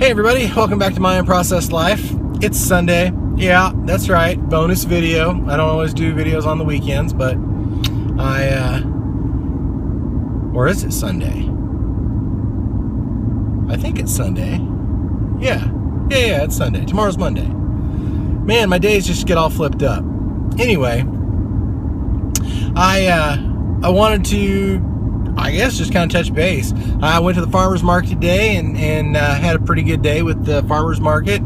Hey everybody, welcome back to my Unprocessed Life. It's Sunday. Yeah, that's right, bonus video. I don't always do videos on the weekends, but or is it Sunday? I think it's Sunday. Yeah, it's Sunday. Tomorrow's Monday. Man, my days just get all flipped up. Anyway, I wanted to, I guess, just kind of touch base. I went to the farmer's market today and had a pretty good day with the farmer's market.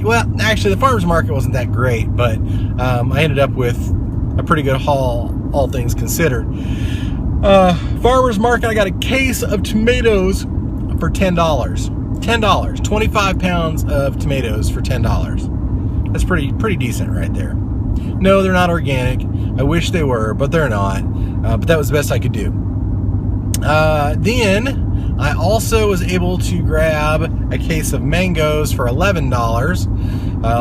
Well, actually, the farmer's market wasn't that great, but I ended up with a pretty good haul, all things considered. Farmer's market, I got a case of tomatoes for $10. $10. 25 pounds of tomatoes for $10. That's pretty decent right there. No, they're not organic. I wish they were, but they're not. But that was the best I could do. Then I also was able to grab a case of mangoes for $11.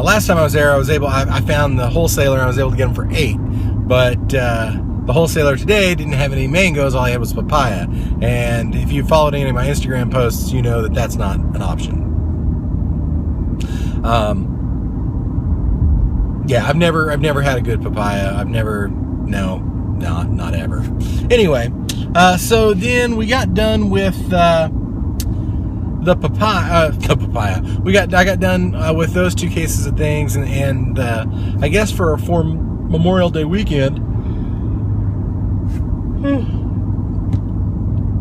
Last time I was there, I found the wholesaler and I was able to get them for $8. But the wholesaler today didn't have any mangoes. All he had was papaya. And if you followed any of my Instagram posts, you know that that's not an option. Yeah, I've never had a good papaya. Not ever. Anyway, so then we got done with the papaya. I got done with those two cases of things, and I guess for Memorial Day weekend,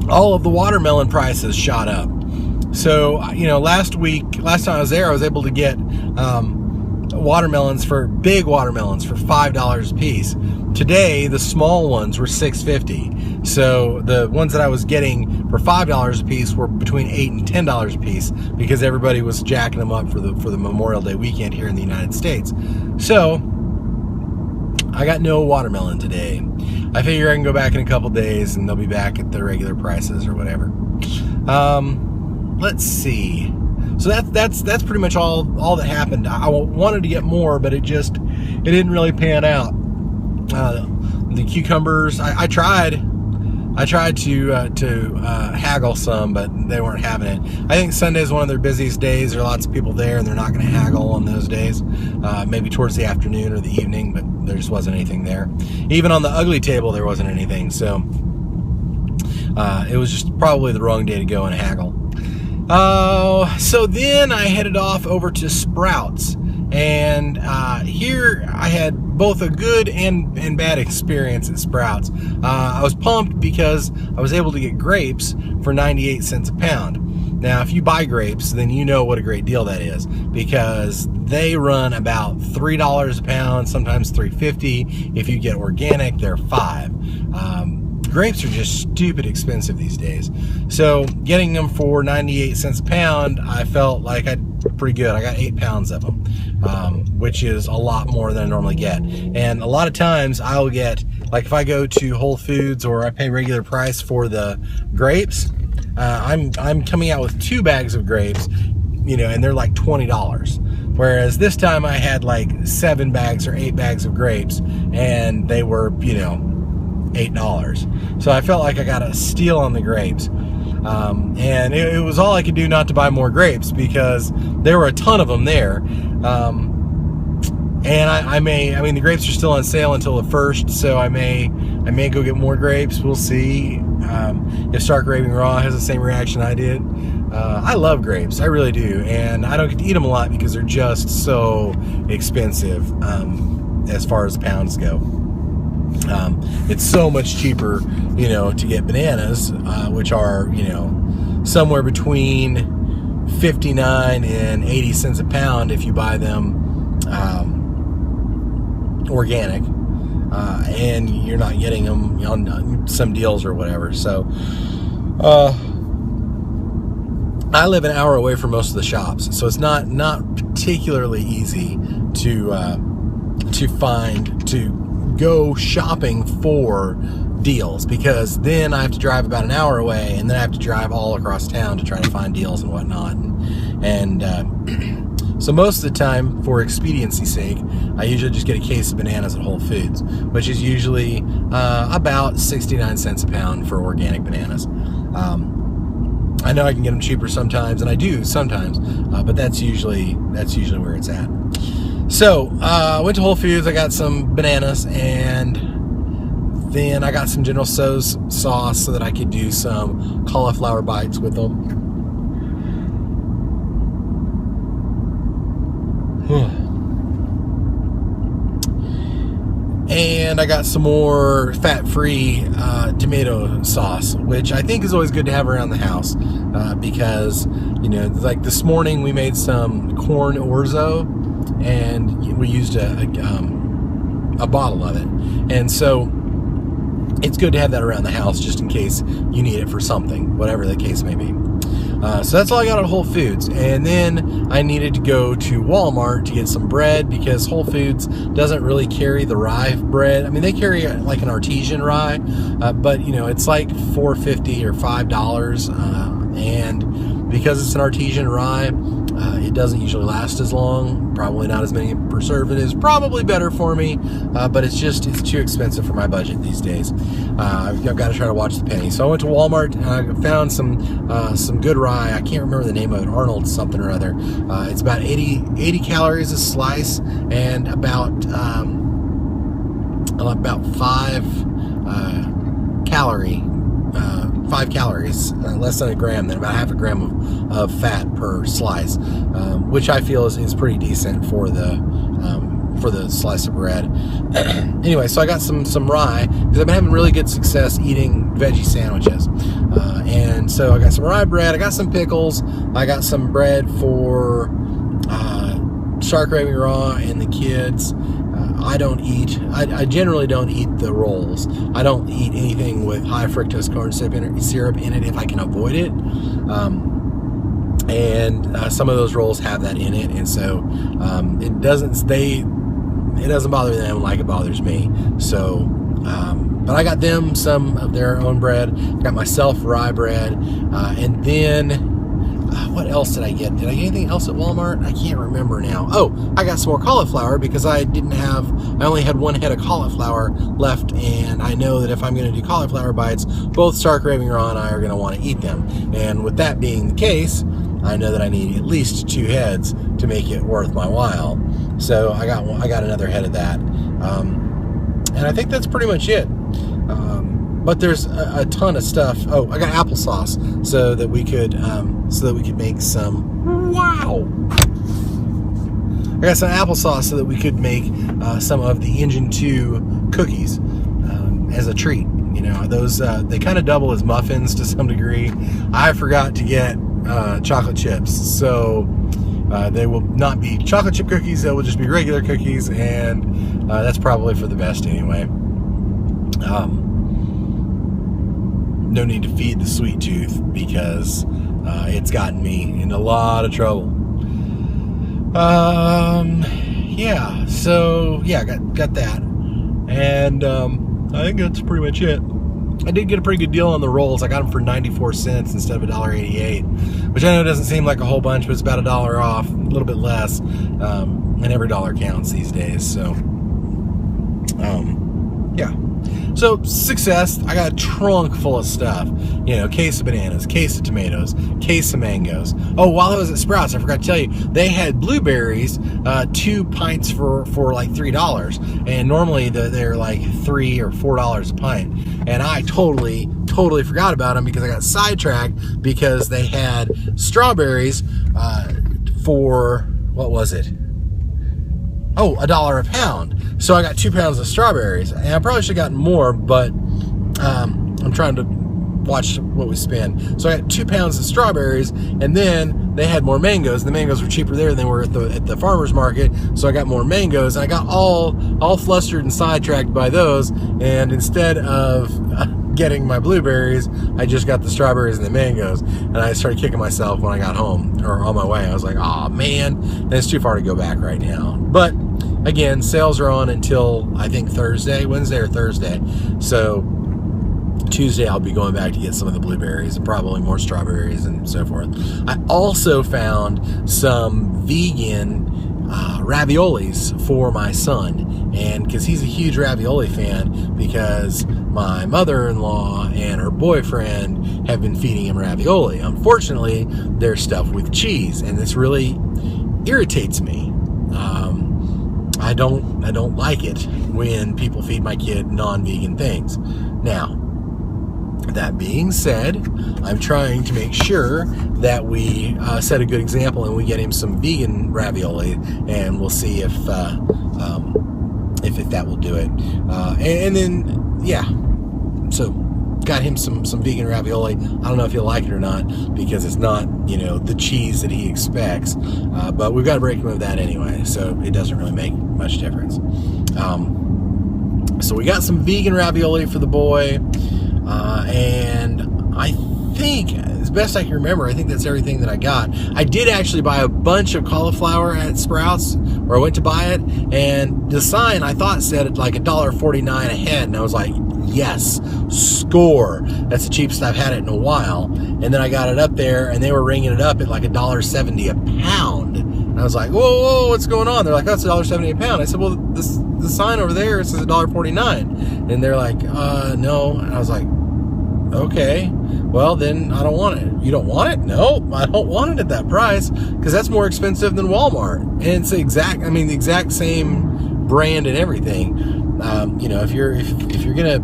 all of the watermelon prices shot up. So last time I was there, I was able to get big watermelons for $5 a piece. Today, the small ones were $6.50. So the ones that I was getting for $5 a piece were between $8 and $10 a piece because everybody was jacking them up for the Memorial Day weekend here in the United States. So I got no watermelon today. I figure I can go back in a couple days and they'll be back at the regular prices or whatever. Let's see. So that's pretty much all that happened. I wanted to get more, but it didn't really pan out. The cucumbers, I tried to haggle some, but they weren't having it. I think Sunday is one of their busiest days. There are lots of people there, and they're not going to haggle on those days. Maybe towards the afternoon or the evening, but there just wasn't anything there. Even on the ugly table, there wasn't anything. So it was just probably the wrong day to go and haggle. So then I headed off over to Sprouts, and here I had both a good and bad experience at Sprouts. I was pumped because I was able to get grapes for 98 cents a pound. Now, if you buy grapes, then you know what a great deal that is, because they run about $3 a pound, sometimes $3.50. If you get organic, they're $5. Grapes are just stupid expensive these days. So getting them for 98 cents a pound, I felt like pretty good. I got 8 pounds of them, which is a lot more than I normally get. And a lot of times I'll get, like if I go to Whole Foods or I pay regular price for the grapes, I'm coming out with 2 bags of grapes, and they're like $20. Whereas this time I had like 7 bags or 8 bags of grapes, and they were, $8. So I felt like I got a steal on the grapes. And it was all I could do not to buy more grapes, because there were a ton of them there. And the grapes are still on sale until the 1st, so I may go get more grapes. We'll see. If Stark Raving Raw has the same reaction I did. I love grapes, I really do, and I don't get to eat them a lot because they're just so expensive as far as pounds go. It's so much cheaper, to get bananas, which are, somewhere between 59 and 80 cents a pound if you buy them organic, and you're not getting them on some deals or whatever. So I live an hour away from most of the shops, so it's not particularly easy to go shopping for deals, because then I have to drive about an hour away, and then I have to drive all across town to try to find deals and whatnot. And so most of the time, for expediency's sake, I usually just get a case of bananas at Whole Foods, which is usually about 69 cents a pound for organic bananas. I know I can get them cheaper sometimes, and I do sometimes, but that's usually where it's at. So I went to Whole Foods. I got some bananas, and then I got some General Tso's sauce so that I could do some cauliflower bites with them. And I got some more fat-free tomato sauce, which I think is always good to have around the house because, you know, like this morning we made some corn orzo, and we used a bottle of it, and so it's good to have that around the house just in case you need it for something, whatever the case may be. So that's all I got at Whole Foods. And then I needed to go to Walmart to get some bread because Whole Foods doesn't really carry the rye bread. I mean, they carry like an artesian rye, but you know, it's like $4.50 or $5. And because it's an artesian rye, it doesn't usually last as long, probably not as many preservatives, probably better for me, but it's too expensive for my budget these days. I've got to try to watch the penny. So I went to Walmart and I found some good rye. I can't remember the name of it, Arnold something or other. It's about 80 calories a slice, and about 5 calories, less than a gram, then about half a gram of fat per slice, which I feel is pretty decent for the slice of bread. Anyway, so I got some rye because I've been having really good success eating veggie sandwiches, and so I got some rye bread. I got some pickles. I got some bread for shark raving raw and the kids. I generally don't eat the rolls. I don't eat anything with high fructose corn syrup in it if I can avoid it. And some of those rolls have that in it, and so it doesn't bother them like it bothers me. So, but I got them some of their own bread. Got myself rye bread, and then. What else did I get? Did I get anything else at Walmart? I can't remember now. Oh, I got some more cauliflower because I only had one head of cauliflower left, and I know that if I'm going to do cauliflower bites, both Stark Raving Raw and I are going to want to eat them. And with that being the case, I know that I need at least 2 heads to make it worth my while. So I got another head of that. And I think that's pretty much it. But there's a ton of stuff. Oh, I got applesauce so that we could make some. Wow! I got some applesauce so that we could make some of the Engine 2 cookies as a treat. You know, those they kind of double as muffins to some degree. I forgot to get chocolate chips, so they will not be chocolate chip cookies. They will just be regular cookies, and that's probably for the best anyway. No need to feed the sweet tooth because it's gotten me in a lot of trouble. Yeah, so yeah, got that, and I think that's pretty much it. I did get a pretty good deal on the rolls. I got them for 94 cents instead of $1.88, which I know doesn't seem like a whole bunch, but it's about $1 off, a little bit less, and every dollar counts these days. So, yeah. So, success. I got a trunk full of stuff. You know, case of bananas, case of tomatoes, case of mangoes. Oh, while I was at Sprouts, I forgot to tell you, they had blueberries, 2 pints for like $3. And normally they're like $3 or $4 a pint. And I totally forgot about them because I got sidetracked because they had strawberries for, what was it? Oh, $1 a pound. So I got 2 pounds of strawberries, and I probably should have gotten more, but I'm trying to watch what we spend. So I got 2 pounds of strawberries, and then they had more mangoes. And the mangoes were cheaper there than they were at the farmer's market, so I got more mangoes. And I got all flustered and sidetracked by those, and instead of getting my blueberries, I just got the strawberries and the mangoes, and I started kicking myself when I got home, or on my way. I was like, oh man, and it's too far to go back right now. But again, sales are on until I think Wednesday or Thursday. So Tuesday I'll be going back to get some of the blueberries and probably more strawberries and so forth. I also found some vegan raviolis for my son, and because he's a huge ravioli fan, because my mother-in-law and her boyfriend have been feeding him ravioli. Unfortunately, they're stuffed with cheese, and this really irritates me. I don't like it when people feed my kid non-vegan things. Now, that being said, I'm trying to make sure that we set a good example and we get him some vegan ravioli, and we'll see if that will do it. And then, yeah, so got him some vegan ravioli. I don't know if he'll like it or not, because it's not, the cheese that he expects. But we've got to break him of that anyway, so it doesn't really make much difference. So we got some vegan ravioli for the boy. And I think, as best I can remember, I think that's everything that I got. I did actually buy a bunch of cauliflower at Sprouts, where I went to buy it, and the sign I thought said like $1.49 a head, and I was like, yes, score. That's the cheapest I've had it in a while. And then I got it up there, and they were ringing it up at like $1.70 a pound. And I was like, whoa, what's going on? They're like, oh, it's $1.70 a pound. I said, well, the sign over there says $1.49. And they're like, no. And I was like, okay, well, then I don't want it. You don't want it? No, I don't want it at that price, because that's more expensive than Walmart. And it's the exact same brand and everything. If you're gonna,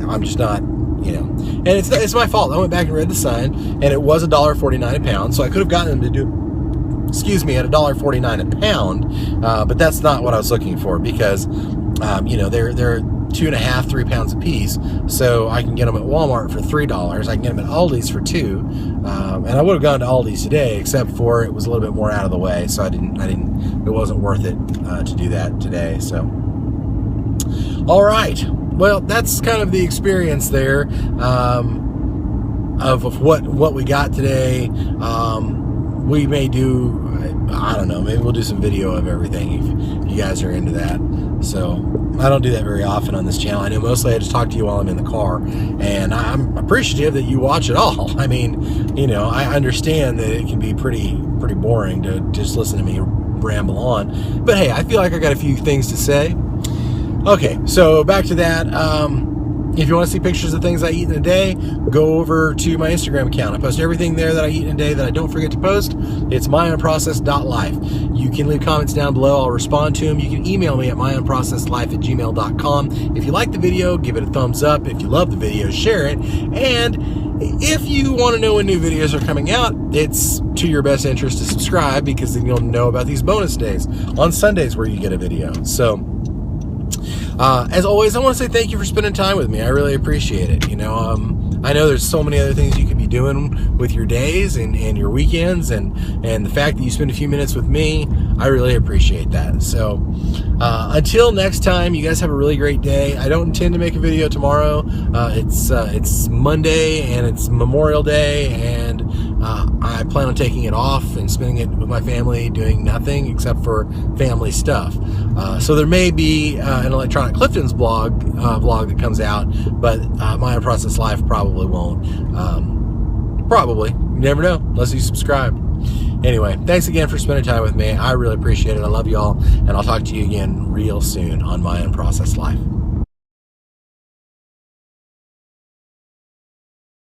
I'm just not, and it's my fault. I went back and read the sign, and it was $1.49 a pound, so I could have gotten them to do, at $1.49 a pound, but that's not what I was looking for, because, they're 2.5, 3 pounds a piece, so I can get them at Walmart for $3. I can get them at Aldi's for $2, and I would have gone to Aldi's today, except for it was a little bit more out of the way, so it wasn't worth it to do that today. So, all right, well, that's kind of the experience there of what we got today. We may do, I don't know, maybe we'll do some video of everything if you guys are into that. So I don't do that very often on this channel. I know mostly I just talk to you while I'm in the car, and I'm appreciative that you watch it all. I mean, I understand that it can be pretty boring to just listen to me ramble on, but hey, I feel like I got a few things to say. Okay, so back to that. If you want to see pictures of things I eat in a day, go over to my Instagram account. I post everything there that I eat in a day that I don't forget to post. It's myunprocessed.life. You can leave comments down below. I'll respond to them. You can email me at myunprocessedlife@gmail.com. If you like the video, give it a thumbs up. If you love the video, share it. And if you want to know when new videos are coming out, it's to your best interest to subscribe, because then you'll know about these bonus days on Sundays where you get a video. So, as always, I want to say thank you for spending time with me. I really appreciate it. I know there's so many other things you could be doing with your days and your weekends, and the fact that you spend a few minutes with me, I really appreciate that. So until next time, you guys have a really great day. I don't intend to make a video tomorrow. It's Monday, and it's Memorial Day, and I plan on taking it off and spending it with my family doing nothing except for family stuff. So there may be an Electronic Clifton's vlog that comes out, but my Unprocessed Life probably won't. Probably. You never know, unless you subscribe. Anyway, thanks again for spending time with me. I really appreciate it. I love y'all, and I'll talk to you again real soon on My Unprocessed Life.